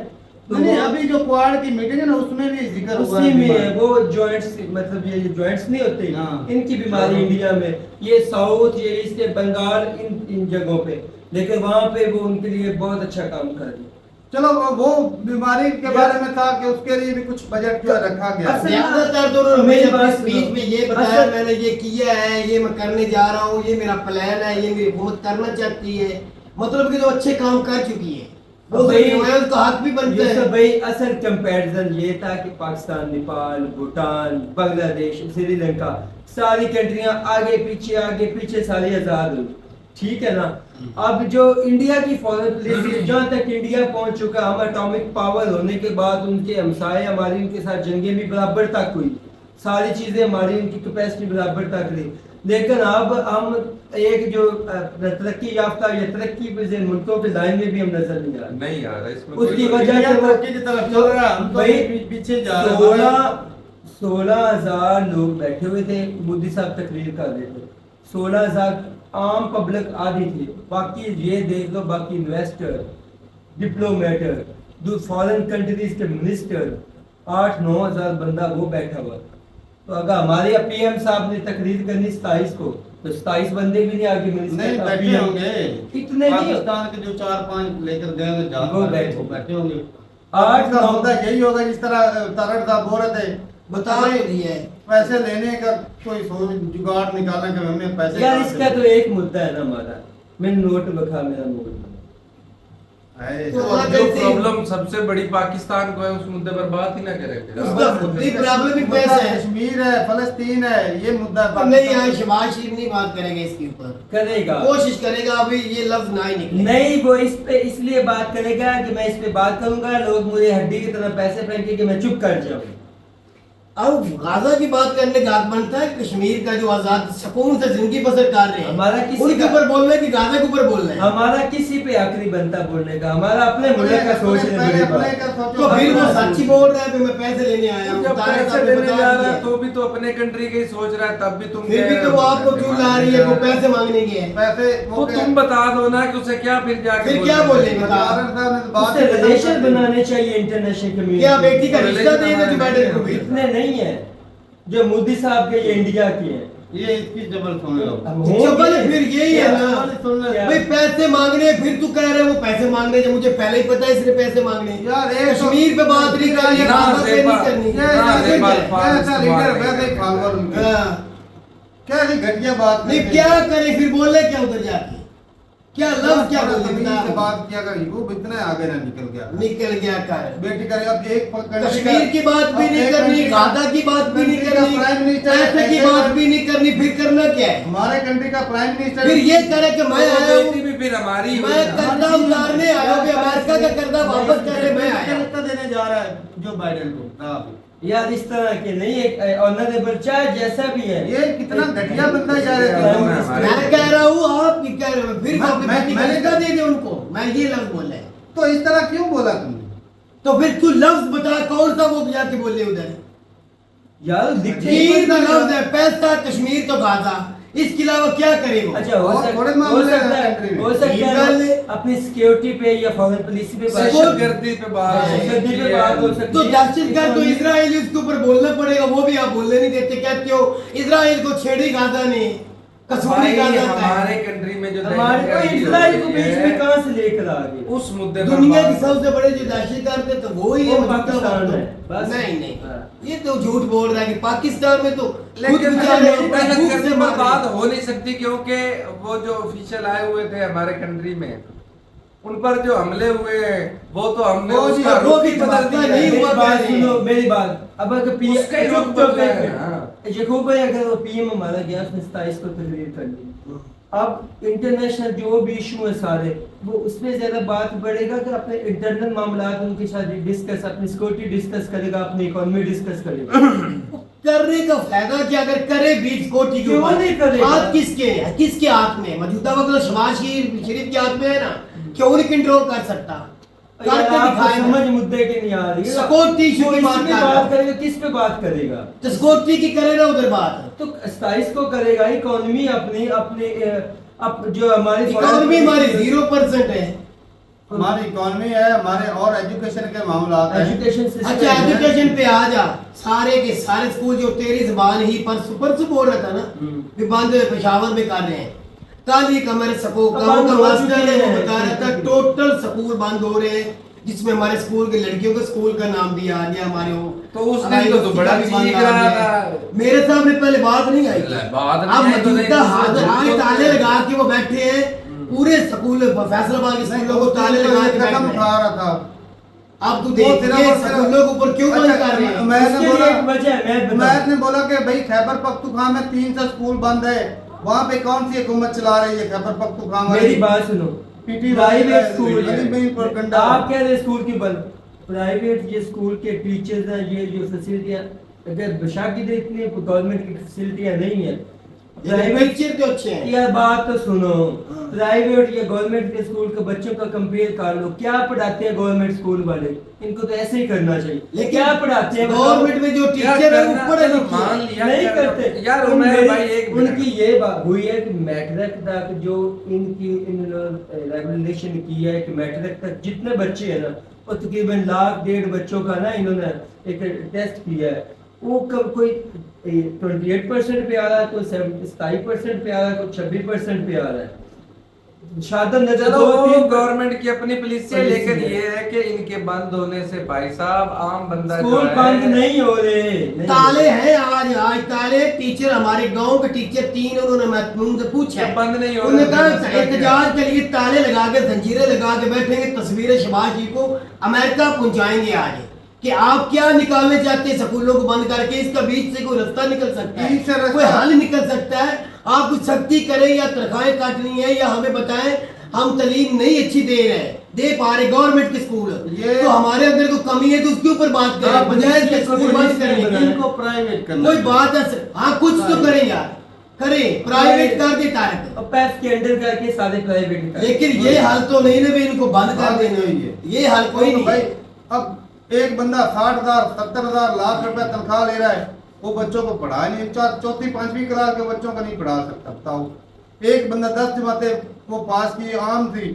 तो नहीं, अभी जो क्वाड की मीटिंग है ना उसमें भी जिक्र हुआ उसी में है वो जॉइंट्स, मतलब ये जॉइंट्स नहीं होते हाँ। इनकी बीमारी इंडिया में, ये साउथ, ये ईस्ट, बंगाल, इन जगहों पे, लेकिन वहाँ पे वो उनके लिए बहुत अच्छा काम कर रही है। चलो वो बीमारी के बारे में था कि उसके लिए भी कुछ बजट जो है रखा गया। ज्यादातर तो उन्होंने मेरी अपनी बात स्पीच सुनो। में ये बताया अच्छा। मैंने ये किया है, ये मैं करने जा रहा हूँ, ये मेरा प्लान है, ये मेरी हुकूमत करना चाहती है। मतलब कि जो अच्छे काम कर चुकी है वो उसका हक भी बनता ये है। सब भाई असल कंपैरिजन ये था कि पाकिस्तान, नेपाल, भूटान, बांग्लादेश, श्रीलंका, सारी कंट्रियां आगे पीछे सारी आजाद हुई, ठीक है ना। अब जो इंडिया की फॉरेन पॉलिसी, जहाँ तक इंडिया पहुंच चुका, हम एटॉमिक पावर होने के बाद उनके हमसाए हमारी उनके साथ जंगें भी बराबर तक हुई, सारी चीजें हमारी उनकी कैपेसिटी बराबर तक रही। लेकिन अब हम एक जो तरक्की याफ्ता या तरक्की पज़ीर मुल्कों के लाइन में भी हम नजर नहीं आ रहे। नहीं आ रहा इसमें उसकी कोई- वजह से वो तरक्की की तरफ चल रहा है, हम तो भाई पीछे जा रहे हैं। 16,000 लोग बैठे हुए थे, मोदी साहब तकरीर कर रहे थे, 16,000 आम पब्लिक आधी थी। बाकी ये देख लो, बाकी इन्वेस्टर, डिप्लोमेटर, जो फॉरेन कंट्रीज के मिनिस्टर, 8-9 हजार बंदा वो बैठा हुआ। तो अगर हमारे PM साहब ने तकरीर करनी 27 को, तो 27 बंदे भी नहीं आगे नहीं मिनिस्टर बैठे होंगे, इतने नहीं, पाकिस्तान के जो 4-5 लेकर गए हैं वो बैठे होंगे। 8 का मुद्दा यही होगा जिस तरह तारड़ साहब बोल रहे थे, बता तो दिया है। पैसे लेने का कोई जुगाड़ निकालना कि हमें पैसे यार कहाँ इसका से- तो एक मुद्दा है ना हमारा, मैं नोट बखा मेरा नोट है। तो और जो कैसे- प्रॉब्लम सबसे बड़ी पाकिस्तान को है उस मुद्दे पर बात ही ना करें। उसका खुदी प्रॉब्लम ही मुद्दा पैसा है। कश्मीर है, फलस्तीन है, ये मुद्दा है अब नहीं, यहाँ पाकिस्तान का। शहबाज शरीफ नहीं बात करेंगे इसके ऊपर, करेगा। कोशिश करेगा अभी ये लफ्ज ना ही निकले। नहीं, वो इस पे इसलिए बात करेगा कि मैं इस पे बात करूंगा, लोग मुझे हड्डी की तरह पैसे फेंके कि मैं चुप कर जाऊं। अब गाजा की बात करने का हक बनता है कश्मीर का जो आजाद सुकून से जिंदगी बसर कर रहे हैं, हमारा किसी उनके का- ऊपर बोलना है कि गाजा के ऊपर बोलना है। हमारा किसी पे हक नहीं बनता बोलने का, हमारा अपने मुल्क का सोचने बड़ी बात। तो फिर वो सच्ची बोल रहा है कि मैं पैसे लेने आया हूँ, जब तारे पैसे साहब ने देने बता जा रहा दिया। है तो भी तो अपने कंट्री के ही सोच रहा है, तब भी तुम फिर कह भी रहे तो हो वो आपको पैसे क्यों ला मांगने रही है, जा वो रहा पैसे मांगने के हैं। पैसे तो तुम बता दो ना कि उसे क्या फिर जाके फिर क्या बोलेंगे बता? उससे रिलेशन बनाने चाहिए इंटरनेशनल कम्युनिटी। क्या बेटी का रिश्ता देगा जो बाइडेन को भी? इतने नहीं है जो मोदी साहब के, ये इंडिया के हैं। ये इसकी जबल सुन लो। चबल फिर यही है ना सुन लो। भाई, पैसे मांगने, फिर तू कह रहे वो पैसे मांगने, जब मुझे पहले ही पता है इसने पैसे मांगने। यार एक कश्मीर पे बात नहीं करनी है, ना, गाजा पे जेबा- नहीं करनी। ये ना, ऐसा जेबा- लीडर- ऐसा लीडर वैसे ही फालवर उनके। हाँ। क्या ऐसी घटिया बात नहीं, करते क्या हैं? करे फिर, बोले क्या उधर जाके, क्या लफ्ज क्या बोले तमीज बता से आप। बात किया कर, वो इतना आगे ना निकल गया। निकल गया कर। बेटी करेगा अब एक कश्मीर की बात भी नहीं करनी, गाजा की बात भी नहीं करनी, प्राइम मिनिस्टर पैसे की बात भी नहीं करनी, फिर करना क्या है? हमारे कंट्री का प्राइम मिनिस्टर फिर ये करे कि मैं तो आया बेटी हूँ, भी फिर हमारी हुई मैं ना। कर्जा उतारने आया हूँ, अमेरिका का कर्जा वापस करने मैं आया हूँ। देने जा रहा है जो बाइडेन को। हाँ। यार इस तरह के नहीं, एक ऑनरेबल चाहे जैसा भी है, ये कितना घटिया बंदा जा रहा है। मैं कह रहा हूँ, आप भी कह रहे हो, फिर मैं- अपनी मैं- बेटी का मैंने- रिश्ता दे दे उनको, मैं ये लफ्ज बोला है। तो इस तरह क्यों बोला तुमने? तो फिर तू लफ्ज बता, कौन सा वो जाके बोले उधर? यार दिखते तीन का लफ्ज है, पैसा, कश्मीर तो गाजा, इसके अलावा क्या करे वो? अच्छा हो और सकता थोड़े हो मामले सकता हैं है, कंट्री में। हो सकता ठीक है है। अपनी सिक्योरिटी पे या फॉरेन पॉलिसी पे बात दहशतगर्दी पे बात हो दहशतगर्दी सकती पे है। बात हो सकती तो है। दहशतगर्द तो इसराइल, उसके ऊपर बोलना पड़ेगा, वो भी आप बोलने नहीं देते। कहते हो इसराइल को छेड़ी गाजा ने, कसूरी भाई गाजा का हमारे है। कंट्री में जो हमारे को दहशतगर्दी इजराइल को होती बीच है, में कहां से लेकर आ गए? उस मुद्दे पर दुनिया बात- की सबसे बड़े जो दहशतगर्द है तो वो ही है, वो मौजूदा पाकिस्तान वक्त है, में। बस। नहीं नहीं, हाँ। ये तो झूठ बोल रहा है कि पाकिस्तान में तो खुद लेकिन बेचारे अपने दहशतगर्दी खून से पर मार बात रहे हैं। हो नहीं सकती क्योंकि वो जो ऑफिशियल आए हुए थे हमारे कंट्री में, उन पर जो हमले हुए वो तो हमने वो जी, उसका वो रुख भी ही बदल तबादला दिया नहीं है। हुआ। मेरी बात पहले। सुनो, मेरी बात। अब अगर पीएम उसका ही रुख बदला है, हाँ। यकूब भाई, अगर वो पीएम हमारा गया, उसने 27 को तकरीर कर ली। अब इंटरनेशनल जो भी इशू है सारे, वो उसमें ज्यादा बात बढ़ेगा कि अपने इंटरनल मामला उनके साथ डिस्कस, अपनी सिक्योरिटी डिस्कस करेगा, अपनी इकोनॉमी डिस्कस करेगा। करने का फायदा क्या, अगर करे बीच कोटी के क्यों ऊपर? नहीं करेगा? हाथ किसके है, किसके हाथ में? मौजूदा वक्त तो शहबाज शरीफ के हाथ में है ना, क्यों नहीं कंट्रोल कर सकता? यार, करके आपको दिखाए ना। समझ मुद्दे के नहीं आ रही है। सिक्योरिटी इशू की वो बात इसी पे कर रहा बात करेगा, किस पे बात करेगा? तो सिक्योरिटी की करे ना उधर बात। तो 27 को करेगा, इकोनॉमी अपनी अपने अब जो हमारी इकोनॉमी हमारी 0% है। हमारी इकोनॉमी है, हमारे और एजुकेशन के मामला हैं। Education system. अच्छा, एजुकेशन पे आ जा। सारे के सारे स्कूल जो तेरी जुबान ही परसों बोल रहा था ना, भी बंद पेशावर में कर रहे हैं। कल एक हमारे स्कूल गांव का मास्टर है, वो बता रहा था टोटल स्कूल बंद हो रहे हैं, जिसमें हमारे स्कूल के लड़कियों के स्कूल का नाम भी आ गया हमारे वो। तो उस दिन तो बड़ा भी बंद चीख आ रहा गया। था। मेरे सामने पहले बात नहीं आई। बात नहीं अब आई तो नहीं, मौजूदा हाथ तो ताले लगा के वो बैठे हैं, पूरे स्कूल फैसलाबाद के स्कूलों को ताले लगा के बैठे कदम हैं। उठा रहा था। अब तू वो देख सिर्फ ये और सिर्फ- स्कूलों के ऊपर क्यों बंद अच्छा, कर रहे हैं? मैंने उसके बोला- लिए एक वजह है, मैं बताऊं। मैंने बोला कि भाई खैबर पख्तूनख्वा में 300 स्कूल बंद है, वहाँ पे कौन सी हुकूमत चला रही है खैबर पख्तूनख्वा वाली? मेरी बात सुनो। पीटी प्राइवेट स्कूल अली भाई प्रोपेगेंडा। आप कह रहे स्कूल की बंद, प्राइवेट ये स्कूल के टीचर्स हैं, ये जो फैसिलिटियां, अगर बशाकिद इतनी गवर्नमेंट की फैसिलिटियां नहीं है, प्राइवेट टीचर तो अच्छे हैं। यार बात तो सुनो, प्राइवेट या गवर्नमेंट के स्कूल के बच्चों का कंपेयर कर लो, क्या पढ़ाते हैं गवर्नमेंट स्कूल वाले? इनको तो ऐसे ही करना चाहिए। लेकिन क्या पढ़ाते हैं गवर्नमेंट में जो क्या टीचर है वो करना, पढ़े चलो लिखे मान हैं। लिया नहीं क्या करते यार। तो मैं मेरी- भाई एक मिनट। उनकी ये बात हुई है कि मैट्रिक तक जो इनकी रेगुलेशन की है कि मैट्रिक तक जितने बच्चे हैं ना, वो तकरीबन 1.5 बच्चों का ना इन्होंने एक टेस्ट किया है, वो कोई 28% पे आ रहा है, कोई 27% पे आ रहा है, कोई 26% पे आ रहा है। शादत नजर चलो दो वो तीन गवर्नमेंट की अपनी पॉलिसी है, पॉलिसी लेकिन है। ये है कि इनके बंद होने से भाई साहब आम बंदा जो स्कूल है बंद नहीं हो रहे, नहीं ताले हो रहे। हैं आज ताले। टीचर हमारे गांव के टीचर 3 उन्होंने मुझसे पूछा, जब बंद नहीं हो उन्होंने रहा, कहा मसला क्या है? एहतजाज के लिए ताले लगा के जंजीरें लगा के बैठेंगे, तस्वीरें शहबाज जी को अमेरिका पहुंचाएंगे आज कि आप क्या निकालने चाहते हैं स्कूलों को बंद करके? इसका बीच से कोई रास्ता निकल सकता बीच से है, रास्ता- कोई हल निकल सकता है। आप कुछ सख्ती करें या तनख्वाहें काटनी है या हमें बताएं, हम तालीम नहीं अच्छी दे रहे हैं, दे पा रहे गवर्नमेंट के स्कूल, ये- तो हमारे अंदर कोई कमी है तो उसके ऊपर बात करें, बजाय इसके स्कूल बंद करने की। इनको प्राइवेट करना कोई बात है हाँ कुछ तो करें यार, करें, प्राइवेट कर दे तारक, और पैस के अंडर करके सारे प्राइवेट कर। लेकिन ये हाल तो नहीं ना भाई इनको बंद कर बात देना नहीं है। ये हाल कोई तो नहीं भाई है। अब एक बंदा 60,000 70,000 लाख रुपए तनख्वाह ले रहा है, वो बच्चों को पढ़ा नहीं, चौथी पांचवी क्लास के बच्चों को नहीं पढ़ा सकता। बताओ, एक बंदा 10 जमातें वो पास की आम थी,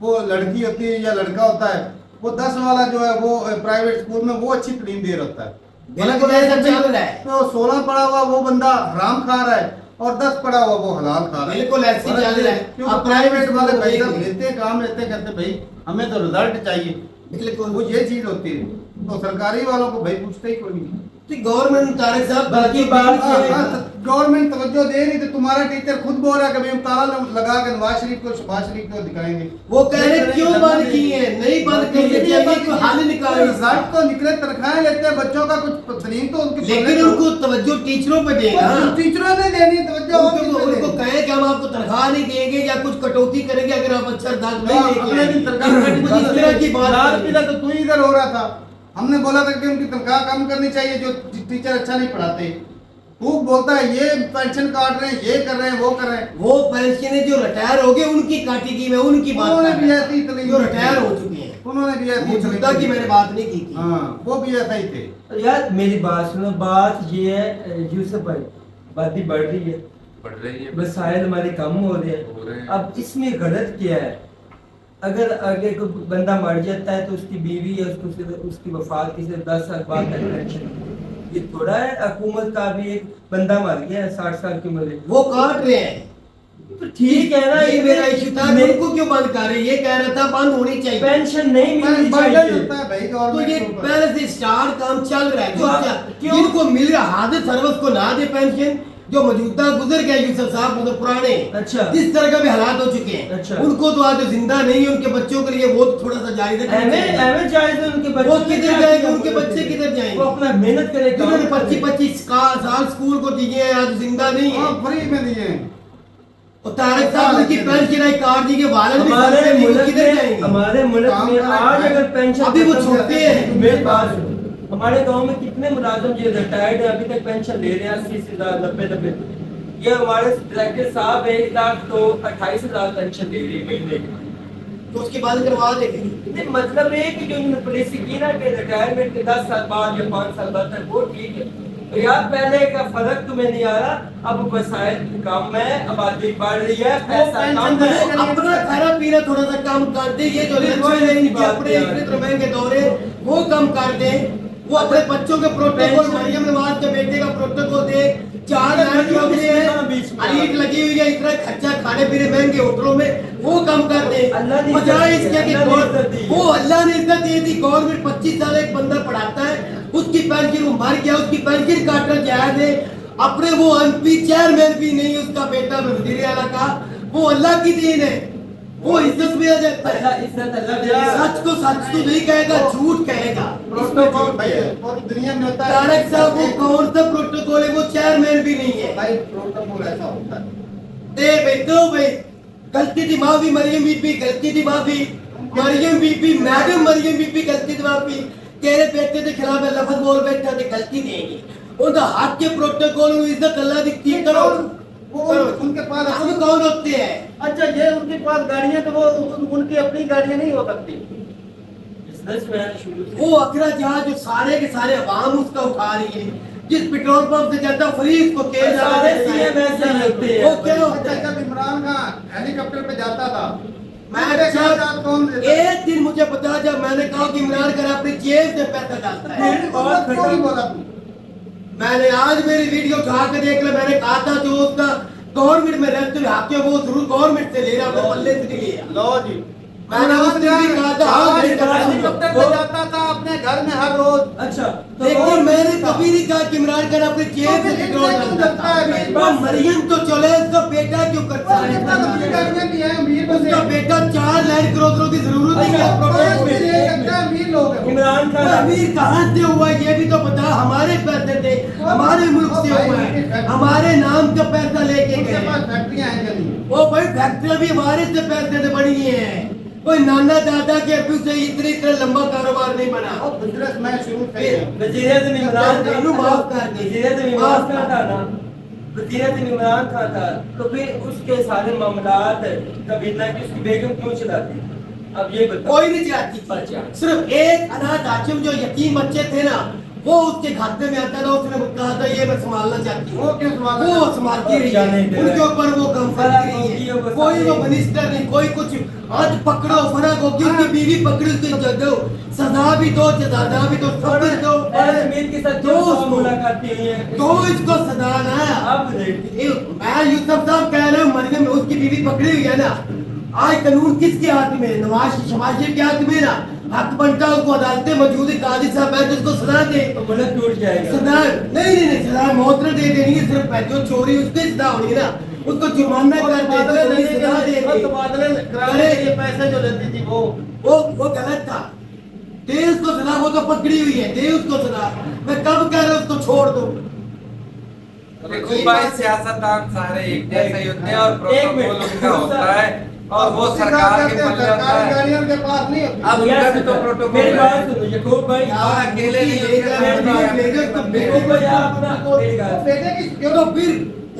वो लड़की होती है या लड़का होता है, वो 10 वाला जो है वो प्राइवेट स्कूल में वो अच्छी तालीम दे रहा है। बिल्कुल ऐसा चल रहा है, तो 16 पढ़ा हुआ वो बंदा हराम खा रहा है और 10 पढ़ा हुआ वो हलाल खा रहा है। बिल्कुल ऐसे ही चल रहा है। क्योंकि अब प्राइवेट वाले स्कूल भाई में साहब लेते काम लेते कहते भाई हमें तो रिजल्ट चाहिए, बिल्कुल वो ये चीज होती है। तो सरकारी वालों को भाई पूछते ही कोई नहीं। गवर्नमेंट तारक साहब बाकी बात ये है, गवर्नमेंट तवज्जो दे नहीं तो तुम्हारा टीचर खुद बोल रहा है कि भाई हम ताला लगा के नवाज शरीफ को शहबाज शरीफ को दिखाएंगे। वो कह रहे क्यों बंद किए हैं, नहीं बंद करने चाहिए, कोई हल निकाले इसका। रिजल्ट तो निकले, तनख्वाहें लेते हैं बच्चों का, कुछ तालीम तो उनकी लेकिन उनको तवज्जो टीचरों पे देना, टीचरों ने देनी तवज्जो। उनको कहे कि हम आपको तनख्वाह नहीं देंगे या कुछ कटौती करेंगे अगर आप अच्छा रिजल्ट नहीं अगले दिन लेके सरकार आए। कुछ इस तरह की बात लाल करें। किला तो तू ही इधर हो रहा था, हमने बोला था कि उनकी तनख्वाह कम करनी चाहिए जो टीचर अच्छा नहीं पढ़ाते। तू बोलता है ये पेंशन काट रहे हैं, ये कर रहे हैं, वो कर रहे हैं। वो पेंशनें जो रिटायर हो गए उनकी काटेगी, मैं उनकी बात उन्होंने कर भी रहा ऐसी ही हूं। तालीम जो दी रिटायर थी। हो चुके हैं, उन्होंने भी ऐसी ही मौजूदा तालीम की दी मैंने थी। बात नहीं की थी। हाँ, वो भी ऐसा ही थे। यार मेरी बात सुनो, बात ये है यूसुफ भाई, आबादी बढ़ रही है, बढ़ रही है, वसाइल हमारे कम हो रहे हो रहे हैं। हैं। अब इसमें गलत क्या है? अगर आगे कोई बंदा मर जाता है तो उसकी बीवी या उसकी वफात की सिर्फ 10 साल बाद तक पेंशन, ये थोड़ा है। हुकूमत का भी एक बंदा मर गया है 60 साल की उम्र में, वो काट रहे हैं, तो ठीक है ना। ये मेरा इशू था, मैं- उनको क्यों बंद कर रहे हैं? ये कह रहा था बंद होनी चाहिए। पेंशन नहीं मिलनी बर्डन चाहिए। होता है भाई तो गवर्नमेंट ये के ऊपर। पहले से स्टार्ट काम चल रहा है, तो आप क्यों- जिनको मिल रहा हाजिर सर्विस को ना दे पेंशन, जो मौजूदा गुजर गया यूसुफ साहब मतलब पुराने, अच्छा। जिस तरह का भी हालात हो चुके हैं, अच्छा। उनको तो आज जिंदा नहीं है, उनके बच्चों के लिए वो तो थोड़ा सा जारी रखना चाहिए। एवं जायज है उनके बच्चे, वो किधर जाएंगे, उनके बच्चे किधर जाएंगे? वो अपना मेहनत करे, काम जिन्होंने करे। 25-25 साल स्कूल को दिए हैं आज जिंदा नहीं है। हाँ, फ्री में दिए हैं। और तारक साहब उनकी पेंशन आई काट दी के वालन भी हमारे सरकार नहीं, वो मुल्क किधर में जाएंगे? हमारे मुल्क काम में करें, आज अगर पेंशन अभी वो खत्म छोटे जाती है, हैं। मेरी बात सुनो, हमारे गांव में कितने मुलाजिम जो रिटायर्ड है अभी तक पेंशन ले रहे हैं 80,000 90,000। ये हमारे डायरेक्टर साहब 1 लाख तो 28,000 पेंशन ले रहे हैं महीने की। तो उसके बाद करवा देंगे। नहीं, मतलब है कि जो इन्होंने पॉलिसी की ना कि रिटायरमेंट के 10 साल बाद या 5 साल बाद तक, वो ठीक है। तो यार पहले का फर्क तुम्हें नहीं आ रहा, अब वसाइल कम है, आबादी बढ़ रही है, पैसा कम है। अपना खाना पीना थोड़ा सा कम कर दे, ये जो लक्ष्य है इनके अपने इतने महंगे दौरे वो कम कर दे। वो अपने बच्चों के प्रोटोकॉल, मरियम नवाज के बेटे का प्रोटोकॉल दे, 4 लाख लोग हैं, अलीट लगी हुई है, इतना खर्चा खाने पीने महंगे होटलों में, वो कम कर दे। अल्लाह ने बजाय इज्जत इसके दी, कि अल्लाह ने इज्जत दी। वो अल्लाह ने इज्जत दी थी। गवर्नमेंट 25 साल एक बंदा पढ़ाता है, उसकी पेंशन वो मर गया, उसकी पेंशन काटना जायज है। अपने वो एमपी चेयरमैन भी नहीं, उसका बेटा वजीर आला का, वो अल्लाह की देन है, वो इज्जत में आ जाता है। अल्लाह इज्जत अल्लाह देगा। सच को सच तो नहीं कहेगा, झूठ कहेगा। प्रोटोकॉल भाई पूरी दुनिया में होता है। तारक साहब वो कौन सा प्रोटोकॉल है? वो चेयरमैन भी नहीं है। भाई प्रोटोकॉल ऐसा होता है। दे भाई दो भाई, गलती थी माफी, मरियम बीबी गलती थी माफी, मरियम बीबी मैडम मरियम बीबी गलती थी माफी, तेरे बेटे के खिलाफ लफ्ज बोल बैठा थे, गलती नहीं। उनका हक के प्रोटोकॉल में इज्जत अल्लाह दिखती करो। वो उनके पास हम कौन होते हैं? अच्छा ये उनके पास गाड़ियां तो वो उनकी अपनी गाड़ियां नहीं हो सकती। बिजनेस में है शुरू से। वो अकरा जहाज जो सारे के सारे अवाम उसका उठा रही है, जिस पेट्रोल पंप से जाता फ्री उसको तेल डाला सारे जाता सीएम है। ऐसे ही होते हैं। वो क्या होता अच्छा है? जब इमरान खान हेलीकॉप्टर पे जाता था, मैं मेरे साथ कौन अच्छा देता? एक दिन मुझे पता जब मैंने कहा कि इमरान खान अपनी जेब से पैसा डालता है। क्यों नहीं बोला तू? मैंने आज मेरी वीडियो उठा के देख लिया, मैंने कहा था जो उसका गवर्नमेंट में रहते हुए हाथ वो जरूर गवर्नमेंट से ले रहा, अपने पल्ले से नहीं ले रहा। लो जी, मैंने उस दिन भी कहा था हाँ मैं करता हूँ। हेलीकॉप्टर में जाता था अपने घर में हर रोज। अच्छा तो लेकिन मैंने कभी नहीं कहा कि इमरान खान अपने जेब से पेट्रोल डालता था। वो मरियम तो चले उसका बेटा क्यों करता है? उसका बेटा 4 लाख करोड़ की जरूरत ही क्या प्रोटेस्ट में? इमरान वो खान अमीर कहाँ से हुआ ये भी तो बता। हमारे पैसे थे, हमारे मुल्क से हुआ है, हमारे नाम का पैसा लेके गए। फैक्ट्रियां हैं जल्दी। वो भाई फैक्ट्रियां भी हमारे से पैसे से बनी है। कोई नाना दादा के अभी से इतना लंबा कारोबार नहीं बना। और बिजनेस मैं शुरू कर वज़ीर-ए-आज़म इमरान खान इन्हों माफ कर दे। वज़ीर-ए-आज़म इमरान खान था ना, वज़ीर-ए-आज़म इमरान खान था, तो फिर उसके सारे मामलात कबीना की उसकी बेगम क्यों चलाती? अब ये बताओ। कोई नहीं चलाती थी। सिर्फ एक अनाथ आश्रम जो यतीम बच्चे थे ना वो उसके खाते में आता था। उसने कहा था ये मैं संभालना चाहती हूँ। वो क्यों संभालना? वो संभालती रही है, उनके ऊपर वो कम करती रही है। कोई वो मिनिस्टर नहीं, कोई कुछ आज पकड़ो फर्क होगी। उसकी बीवी पकड़ी उसकी दो सजा भी दो, सजा भी दो, सब कुछ दो। अमीर के साथ दो जो उसको। मुलाकात हुई है तो इसको सजा ना। अब देखिए मैं यूसुफ साहब कह रहा हूँ मरियम उसकी बीवी पकड़ी हुई है ना। आज कानून किसके हाथ में? नवाज शबाज के हाथ में ना। हक बनता है उसको अदालतें मौजूद है, काजी साहब है तो उसको सजा दे। तो मुल्क टूट जाएगा। सजा नहीं सजा मौत दे देनी है। सिर्फ जो चोरी उसकी सजा होनी है ना, उसको जुर्माना कर दे, थोड़ी सजा दे दे। तबादले कराने के लिए पैसे जो लेती थी वो गलत था। दे उसको सजा, वो तो पकड़ी हुई है, दे उसको सजा। मैं कब कह रहा हूँ उसको छोड़ दो। देखो भाई सियासतदान सारे एक जैसे ही होते हैं और एक मिनट। प्रोटोकॉल उनका होता है और वो सरकार के पल्ले होता सरकारी है। गाड़ियों के पास नहीं होती। अब उनका भी तो प्रोटोकॉल मेरी है। बात सुनो यकूब भाई, और अकेले नहीं होते लेगा, हैं। यकूब भाई आप अपना मेरी बात बेटे की क्यों? तो फिर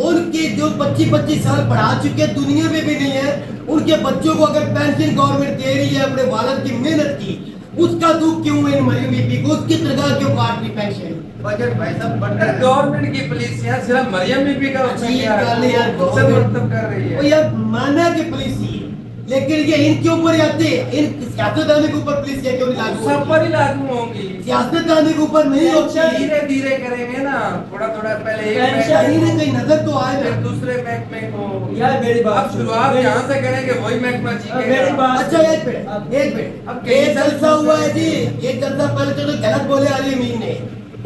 उनके जो 25-25 साल पढ़ा चुके दुनिया में भी नहीं है, उनके बच्चों को अगर पेंशन गवर्नमेंट दे रही है अपने वालिद की मेहनत की, उसका दुख क्यों है? मरियम बीबी को उसकी तरह क्यों काट रही पेंशन? बजट भाई साहब बढ़ रहा है। गवर्नमेंट की पुलिस यार सिर्फ मरियम बीबी का उसमें अजीब क्या है? गल है यार, वो उससे मतलब कर रही वो है। यार माना कि पुलिस ही है, लेकिन ये इनके ऊपर आते हैं। इन सियासतदानों के ऊपर पुलिस क्यों नहीं लागू सब होती? पर ही लागू होंगी। सियासतदानों के ऊपर नहीं होती। धीरे धीरे करेंगे ना, थोड़ा थोड़ा पहले एक पेंशन कहीं ना महकमे कहीं नजर तो आए फिर ना। दूसरे महकमे को। यार मेरी बात अब शुरुआत यहाँ से करेंगे वही महकमा मेरी चीखेगा। बात अच्छा एक मिनट अब एक जलसा हुआ है जी। एक जलसा पहले तो गलत बोले अली अमीन ने।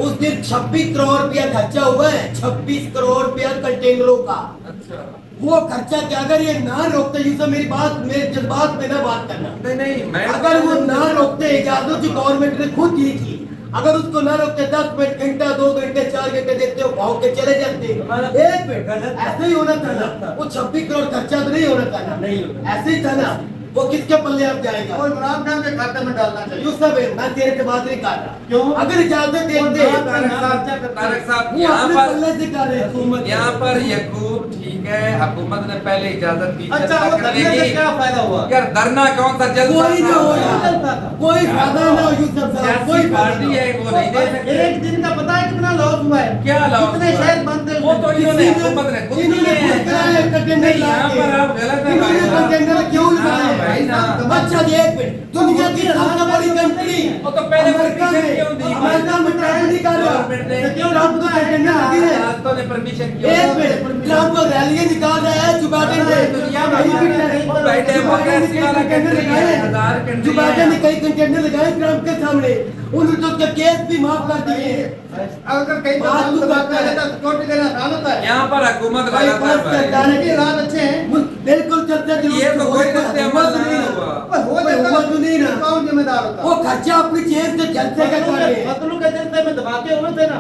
उस दिन 26 करोड़ रुपया खर्चा हुआ है, 26 करोड़ रुपया कंटेनरों का। अच्छा वो खर्चा क्या? अगर ये ना रोकते यूसुफ मेरी बात मेरे जज्बात में ना बात करना। नहीं मैं अगर वो ना रोकते, इजाजत जो गवर्नमेंट ने खुद दी थी, अगर उसको ना रोकते 10 मिनट घंटा 2 घंटे 4 घंटे देते हो भाव के चले जाते। एक मिनट ऐसे ही होना था ना। वो 26 करोड़ खर्चा तो नहीं होना था ना। नहीं होना। ऐसे ही था ना। वो किसके पल्ले अब जाएगा? और इमरान खान के खाते में डालना चाहिए। यूसुफ मैं तेरे से बात नहीं कर रहा। क्यों? अगर इजाजत देते तारक साहब वो यहाँ अपने पर पल्ले से कर रहे हैं। यहाँ पर यकूब ठीक है, हुकूमत ने पहले इजाजत दी अच्छा चर्चा वो करने धरने से की। क्या फायदा हुआ? यार धरना कौन सा जलसा कोई ना हो था? यार, कोई फायदा ना हो यूसुफ साहब, सियासी कोई पार्टी फायदा है वो नहीं दे सकते। एक दिन का पता है कितना लॉस हुआ है? क्या लॉस कितने हुआ है? शहर बंद थे? वो तो इन्होंने किसी ने- हुकूमत ने खुद इन्होंने किए खुद कराए हैं। कंटेनर नहीं, यहाँ लाके। पर आप गलत है इन्होंने भाई साहब। कंटेनर क्यों हाँ, लगाए? भाई साहब। अच्छा जी एक मिनट, दुनिया की सबसे बड़ी कंट्री वो तो पहले अमेरिका परमिशन में, क्यों दी? अमेरिका में ट्रम्प नहीं कर रहा। गवर्नमेंट ने क्यों ट्रम्प को कंटेनर लगी है? रास्तों ने परमिशन क्यों एक मिनट, ट्रम्प को रैलियां निकाल रहा है जो बाइडेन ने दुनिया में कहीं भी वो बैठे जो बाइडेन ने कई कंटेनर लगाए हैं। 1000 कंट्री जो बाइडेन ने कई कंटेनर लगाए ट्रम्प के सामने, उन्होंने तो उसका केस भी माफ कर दिए हैं। अगर कहीं पर बात हम तो बात करता है। करें तो सिक्योरिटी देना आसान होता है। यहाँ पर हुकूमत भाई गलत है बस भाई। सरकार है ये रात अच्छे हैं। बिल्कुल चर्चा जरूर ये तो कोई हुआ रद्द तो अमल नहीं नहीं ना। हुआ। हो कोई हुआ तो नहीं ना। कौन जिम्मेदार होता? वो खर्चा अपनी जेब से जलसे का कर रहे हैं। मतलू के जलसे में दबाके हुए थे ना।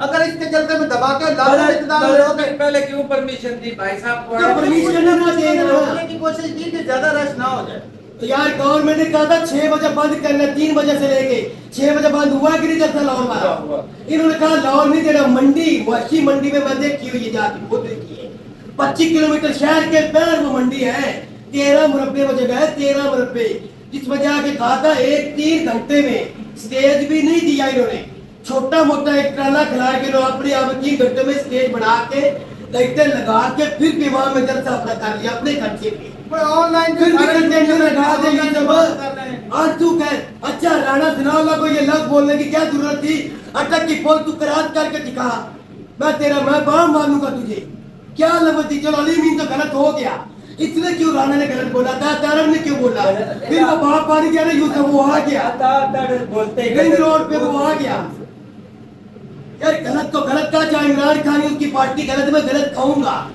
अगर इसके जलसे में दबाके लाभ गलत इकदार गलत होते पहले क्यों परमिशन दी भाई साहब को? तो परमिशन ना देना। रोकने की कोशिश की कि ज्यादा रश ना हो जाए। तो यार गवर्नमेंट ने कहा था 6 बजे बंद करना, 3 बजे से लेके 6 बजे बंद हुआ कि नहीं जैसा लाहौर वाला? इन्होंने कहा लाहौर नहीं देना। मंडी वशी मंडी में मैं देखी हुई है, जाती खुद देखी है। 25 किलोमीटर शहर के पैर वो मंडी है। 13 मुरब्बे वो जगह है, 13 मुरब्बे, जिसमें जाके कहा था 3 घंटे में स्टेज भी नहीं दिया इन्होंने। छोटा मोटा एक ट्राला खिला के इन्होंने अपने आप 3 घंटे में स्टेज बना के लाइटें लगा के फिर भी वहां में जलसा अपना कर लिया अपने खर्चे पे। कोई ऑनलाइन फिर भी कंटेनर लगा देंगे जब आज तू कह अच्छा राणा सिन्हा को ये लफ्ज बोलने की क्या जरूरत थी? अटक की पोल तू करार करके दिखा, मैं तेरा मैं बाम मानूंगा तुझे। क्या लफ्ज थी? चलो अली मीन तो गलत हो गया, इसने क्यों राणा ने गलत बोला था, तारड़ ने क्यों बोला, गलत- फिर वो बाहर पानी जा रहा यूं वो आ गया ताड़ बोलते ही रिंग गलत। रोड पे वो आ गया। यार गलत तो गलत था, चाहे इमरान खान उसकी पार्टी गलत, मैं गलत कहूंगा,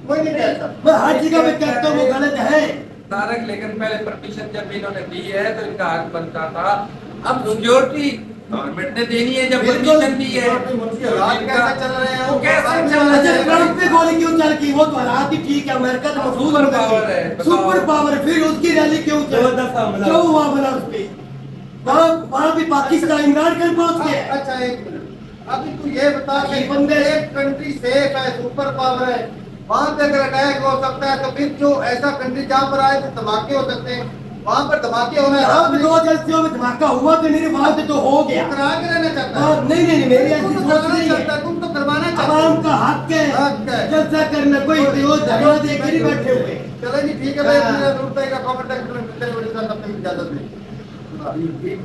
कोई नहीं कहता। मैं हर जगह पे कहता हूँ वो गलत है। तारक, लेकिन पहले परमिशन जब इन्होंने दी है तो इनका हक बनता था। अब सिक्योरिटी गवर्नमेंट ने देनी है, जब बिल्कुल। परमिशन दी है मुल्क हालात कैसे चल रहे हैं वो कैसे चल अच्छा रहे हैं? ट्रम्प पे गोली क्यों चल गई, वो तो हालात ही ठीक है, अमेरिका तो महफूज सुपर हो गई। पावर है, बताओ। सुपर पावर, फिर उसकी रैली क्यों दो दफा हमला। क्यों हुआ बना उस पे, वहाँ भी पाकिस्तान इमरान खान पहुंच गया। अच्छा एक मिनट, अभी तू ये बता कि ये बंदे- एक कंट्री सेफ है, सुपर पावर है, वहां पे अगर अटैक हो सकता है तो फिर जो ऐसा कंट्री जहाँ पर आए तो धमाके हो सकते हैं, वहां पर धमाके होना यहाँ पे 2 एजेंसियों में धमाका हुआ तो नहीं, वहां पे तो हो गया। करा के रहना चाहता है। हाँ, नहीं नहीं नहीं, मेरी ऐसी तुम तो सोच करवाना नहीं चाहता है। है, तुम तो करवाना चाहते आवाम हो। का हक है हक है। जलसा करना, कोई वो धरना दे के नहीं बैठे हुए। चलो जी ठीक है भाई, हाँ। अपने रूट का कमेंट करके मिलते हैं, तब तक इजाजत दें।